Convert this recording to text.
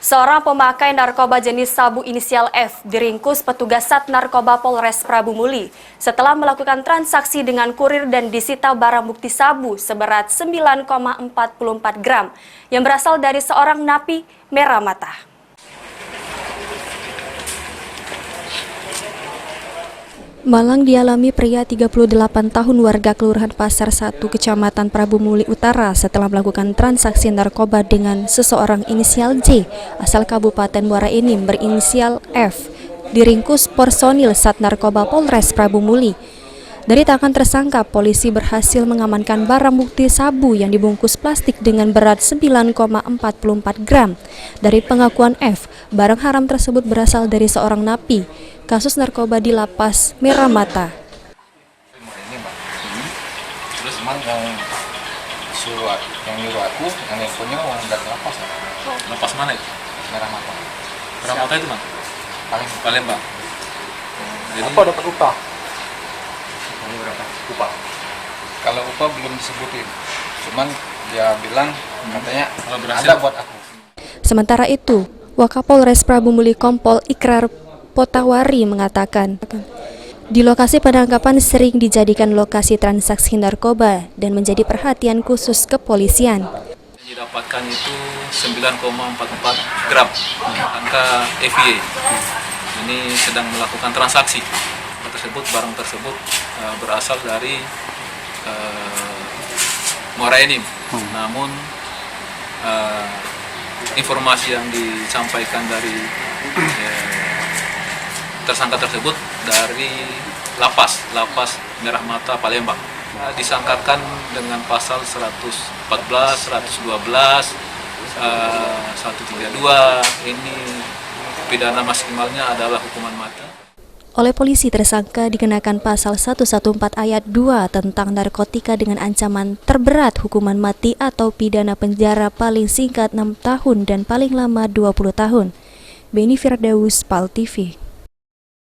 Seorang pemakai narkoba jenis sabu inisial F diringkus petugas Sat Narkoba Polres Prabu Muli setelah melakukan transaksi dengan kurir dan disita barang bukti sabu seberat 9,44 gram yang berasal dari seorang napi merah mata. Malang dialami pria 38 tahun warga Kelurahan Pasar 1, Kecamatan Prabu Muli Utara setelah melakukan transaksi narkoba dengan seseorang inisial J asal Kabupaten Muara Enim berinisial F. Diringkus personil Sat Narkoba Polres Prabu Muli. Dari tangan tersangka, polisi berhasil mengamankan barang bukti sabu yang dibungkus plastik dengan berat 9,44 gram. Dari pengakuan F, barang haram tersebut berasal dari seorang napi kasus narkoba di Lapas Merah Mata. Ini, Mbak. Terus emang yang nyuruh aku, yang punya uang dari lapas. Lapas mana itu? Merah Mata. Merah Mata itu, Bang? Palembang. Jadi Apa dapat upah? Ini berapa? Upah? Kalau upah belum disebutin. Cuman dia bilang katanya ada buat aku. Sementara itu, Wakapolres Prabu Muli Kompol Ikrar Potawari mengatakan, di lokasi penangkapan sering dijadikan lokasi transaksi narkoba dan menjadi perhatian khusus kepolisian. yang didapatkan itu 9,44 gram angka FY. Ini sedang melakukan transaksi. Barang tersebut berasal dari Muara Enim. Namun informasi yang disampaikan dari tersangka tersebut dari Lapas Merah Mata Palembang. Disangkakan dengan pasal 114, 112, 132. Ini pidana maksimalnya adalah hukuman mati. Oleh polisi, tersangka dikenakan pasal 114 ayat 2 tentang narkotika dengan ancaman terberat hukuman mati atau pidana penjara paling singkat 6 tahun dan paling lama 20 tahun. Beni Firdaus, PAL TV.